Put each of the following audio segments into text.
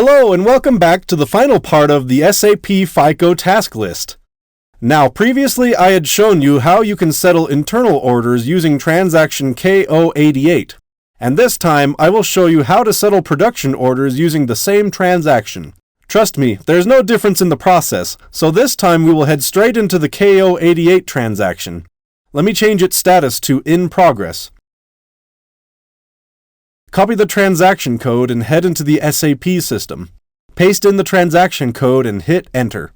Hello and welcome back to the final part of the SAP FICO task list. Now, previously I had shown you how you can settle internal orders using transaction KO88, and this time I will show you how to settle production orders using the same transaction. Trust me, there's no difference in the process, so this time we will head straight into the KO88 transaction. Let me change its status to In Progress. Copy the transaction code and head into the SAP system. Paste in the transaction code and hit Enter.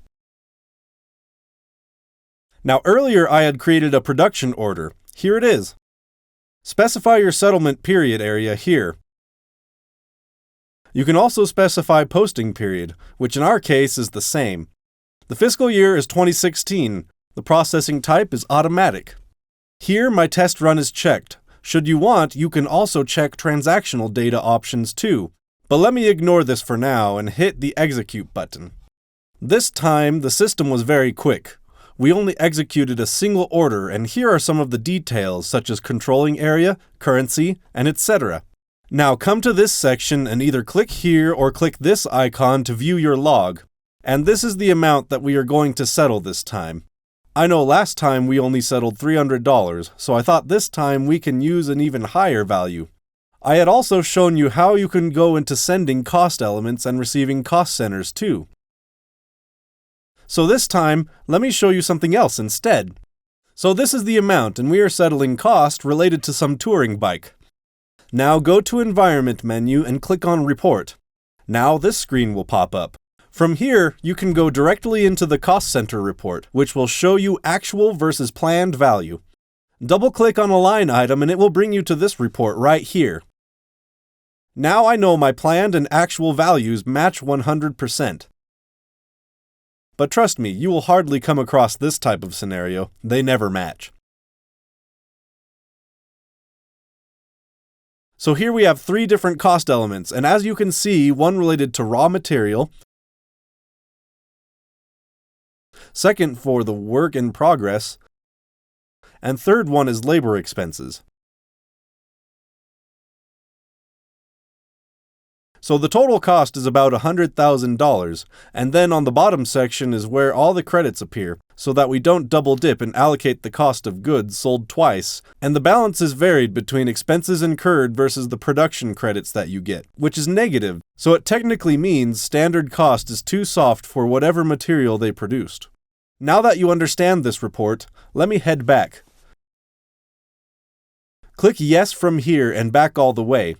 Now earlier I had created a production order. Here it is. Specify your settlement period area here. You can also specify posting period, which in our case is the same. The fiscal year is 2016. The processing type is automatic. Here my test run is checked. Should you want, you can also check transactional data options too, but let me ignore this for now and hit the Execute button. This time, the system was very quick. We only executed a single order, and here are some of the details such as controlling area, currency, and etc. Now come to this section and either click here or click this icon to view your log. And this is the amount that we are going to settle this time. I know last time we only settled $300, so I thought this time we can use an even higher value. I had also shown you how you can go into sending cost elements and receiving cost centers too. So this time, let me show you something else instead. So this is the amount, and we are settling cost related to some touring bike. Now go to Environment menu and click on Report. Now this screen will pop up. From here, you can go directly into the Cost Center report, which will show you actual versus planned value. Double-click on a line item and it will bring you to this report right here. Now I know my planned and actual values match 100%. But trust me, you will hardly come across this type of scenario. They never match. So here we have 3 different cost elements, and as you can see, one related to raw material, second for the work in progress, and third one is labor expenses. So the total cost is about $100,000, and then on the bottom section is where all the credits appear, so that we don't double dip and allocate the cost of goods sold twice, and the balance is varied between expenses incurred versus the production credits that you get, which is negative, so it technically means standard cost is too soft for whatever material they produced. Now that you understand this report, let me head back. Click Yes from here and back all the way.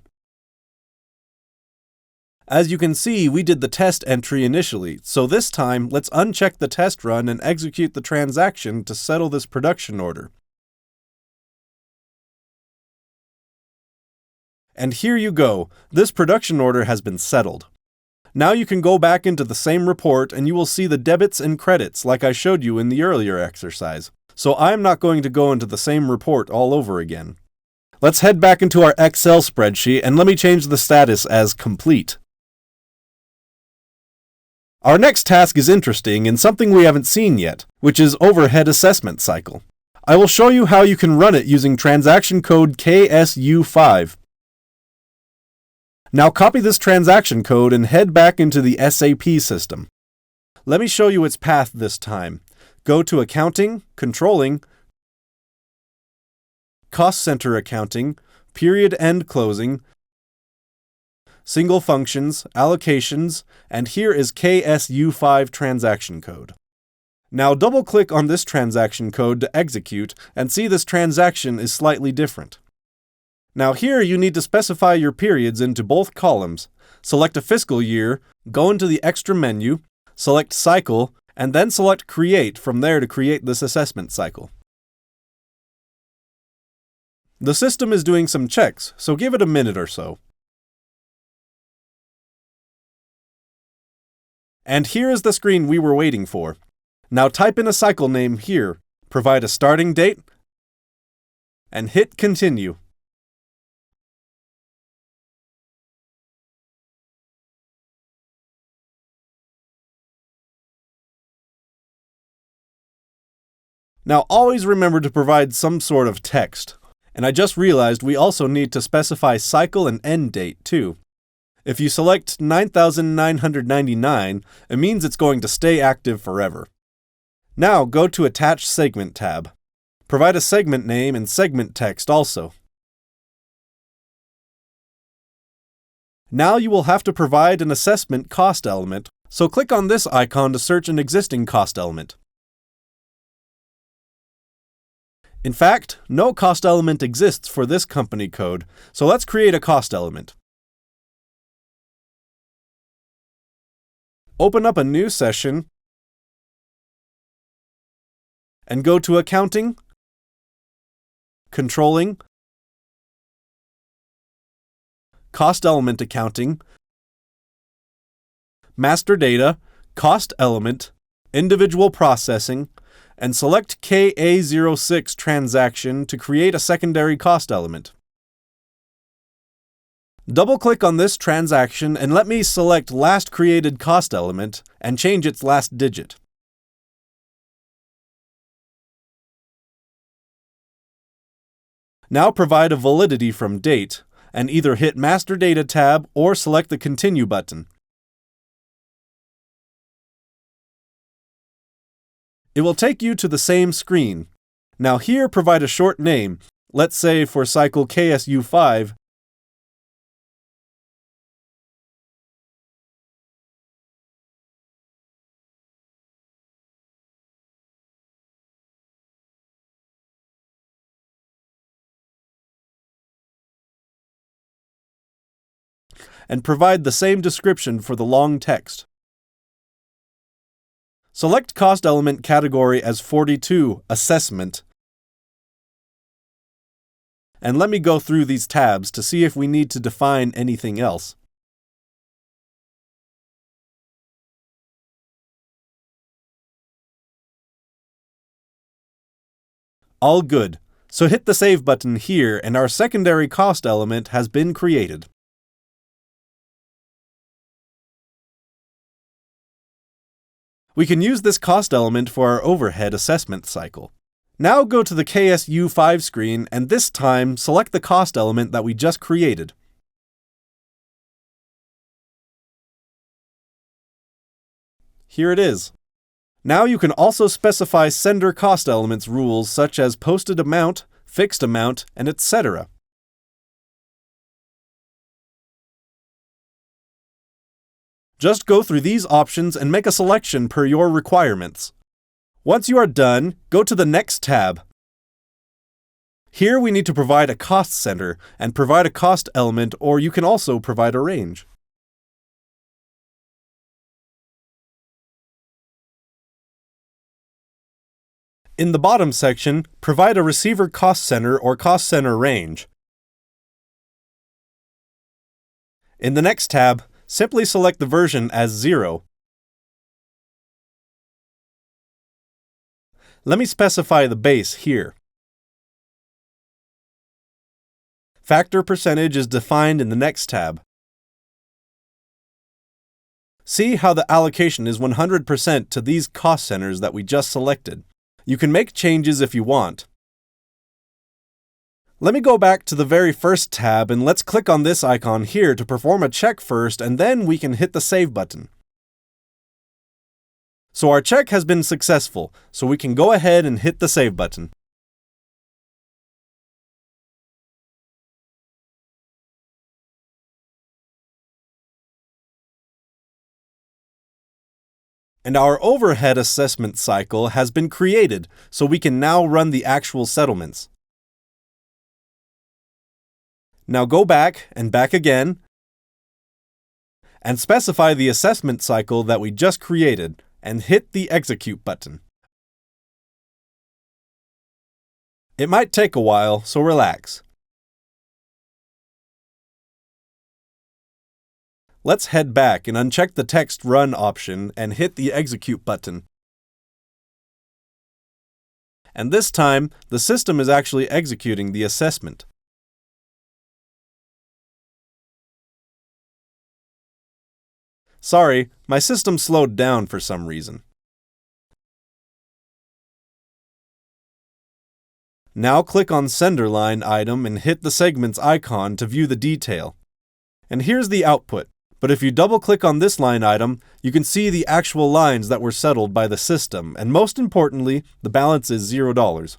As you can see, we did the test entry initially, so this time let's uncheck the test run and execute the transaction to settle this production order. And here you go, this production order has been settled. Now you can go back into the same report and you will see the debits and credits like I showed you in the earlier exercise. So I'm not going to go into the same report all over again. Let's head back into our Excel spreadsheet and let me change the status as complete. Our next task is interesting and something we haven't seen yet, which is overhead assessment cycle. I will show you how you can run it using transaction code KSU5. Now copy this transaction code and head back into the SAP system. Let me show you its path this time. Go to Accounting, Controlling, Cost Center Accounting, Period End Closing, Single Functions, Allocations, and here is KSU5 transaction code. Now double-click on this transaction code to execute and see this transaction is slightly different. Now here you need to specify your periods into both columns. Select a fiscal year, go into the Extra menu, select Cycle, and then select Create from there to create this assessment cycle. The system is doing some checks, so give it a minute or so. And here is the screen we were waiting for. Now type in a cycle name here, provide a starting date, and hit Continue. Now always remember to provide some sort of text. And I just realized we also need to specify cycle and end date too. If you select 9,999, it means it's going to stay active forever. Now go to Attach Segment tab. Provide a segment name and segment text also. Now you will have to provide an assessment cost element, so click on this icon to search an existing cost element. In fact, no cost element exists for this company code, so let's create a cost element. Open up a new session and go to Accounting, Controlling, Cost Element Accounting, Master Data, Cost Element, Individual Processing, and select KA06 transaction to create a secondary cost element. Double-click on this transaction and let me select Last Created Cost Element and change its last digit. Now provide a validity from Date and either hit Master Data tab or select the Continue button. It will take you to the same screen. Now here provide a short name, let's say for cycle KSU5, and provide the same description for the long text. Select cost element category as 42, Assessment, and let me go through these tabs to see if we need to define anything else. All good, so hit the Save button here and our secondary cost element has been created. We can use this cost element for our overhead assessment cycle. Now go to the KSU5 screen and this time select the cost element that we just created. Here it is. Now you can also specify sender cost elements rules such as posted amount, fixed amount, and etc. Just go through these options and make a selection per your requirements. Once you are done, go to the Next tab. Here we need to provide a cost center and provide a cost element, or you can also provide a range. In the bottom section, provide a receiver cost center or cost center range. In the Next tab, simply select the version as 0. Let me specify the base here. Factor percentage is defined in the Next tab. See how the allocation is 100% to these cost centers that we just selected. You can make changes if you want. Let me go back to the very first tab and let's click on this icon here to perform a check first and then we can hit the Save button. So our check has been successful, so we can go ahead and hit the Save button. And our overhead assessment cycle has been created, so we can now run the actual settlements. Now go back and back again, and specify the assessment cycle that we just created, and hit the Execute button. It might take a while, so relax. Let's head back and uncheck the Text Run option and hit the Execute button. And this time, the system is actually executing the assessment. Sorry, my system slowed down for some reason. Now click on Sender Line item and hit the segments icon to view the detail. And here's the output. But if you double-click on this line item, you can see the actual lines that were settled by the system, and most importantly, the balance is $0.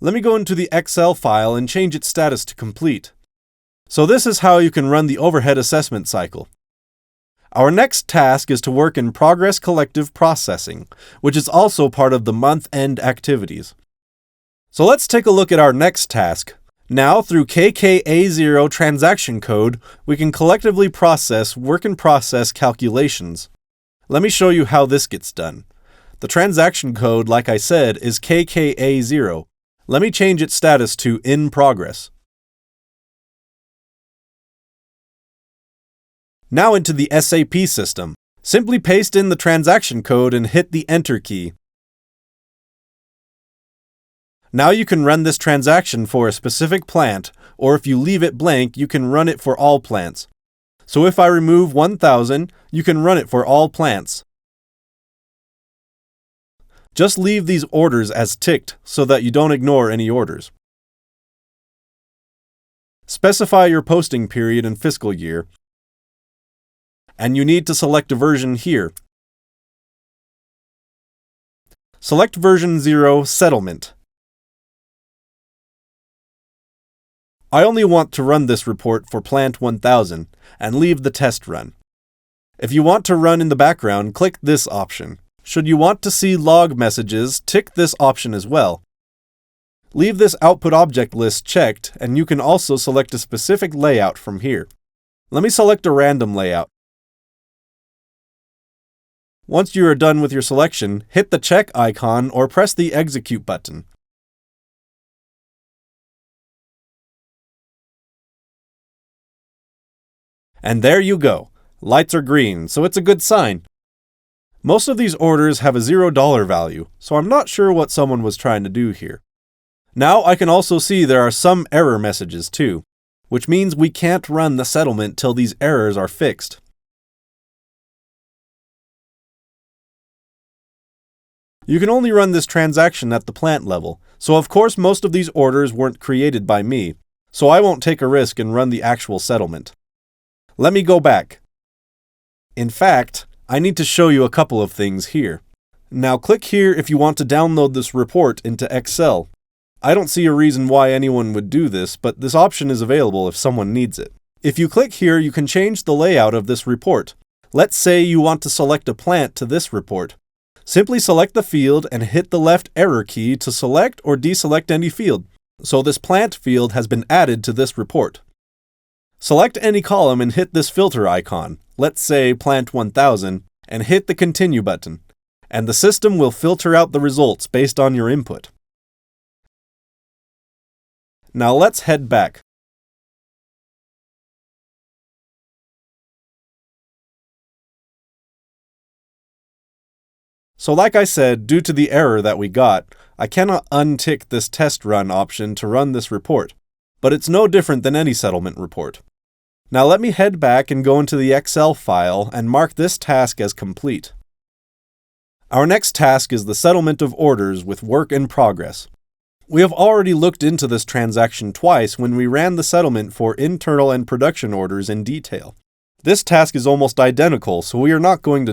Let me go into the Excel file and change its status to complete. So this is how you can run the overhead assessment cycle. Our next task is to work in Progress Collective Processing, which is also part of the month-end activities. So let's take a look at our next task. Now, through KKA0 transaction code, we can collectively process work-in-process calculations. Let me show you how this gets done. The transaction code, like I said, is KKA0. Let me change its status to in progress. Now into the SAP system. Simply paste in the transaction code and hit the Enter key. Now you can run this transaction for a specific plant, or if you leave it blank, you can run it for all plants. So if I remove 1000, you can run it for all plants. Just leave these orders as ticked so that you don't ignore any orders. Specify your posting period and fiscal year, and you need to select a version here. Select version 0 Settlement. I only want to run this report for plant 1000 and leave the test run. If you want to run in the background, click this option. Should you want to see log messages, tick this option as well. Leave this output object list checked, and you can also select a specific layout from here. Let me select a random layout. Once you are done with your selection, hit the check icon or press the execute button. And there you go. Lights are green, so it's a good sign. Most of these orders have a $0 value, so I'm not sure what someone was trying to do here. Now I can also see there are some error messages too, which means we can't run the settlement till these errors are fixed. You can only run this transaction at the plant level, so of course most of these orders weren't created by me, so I won't take a risk and run the actual settlement. Let me go back. In fact, I need to show you a couple of things here. Now click here if you want to download this report into Excel. I don't see a reason why anyone would do this, but this option is available if someone needs it. If you click here, you can change the layout of this report. Let's say you want to select a plant to this report. Simply select the field and hit the left arrow key to select or deselect any field. So this plant field has been added to this report. Select any column and hit this filter icon, let's say plant 1000, and hit the continue button, and the system will filter out the results based on your input. Now let's head back. So like I said, due to the error that we got, I cannot untick this test run option to run this report, but it's no different than any settlement report. Now let me head back and go into the Excel file and mark this task as complete. Our next task is the settlement of orders with work in progress. We have already looked into this transaction twice when we ran the settlement for internal and production orders in detail. This task is almost identical, so we are not going to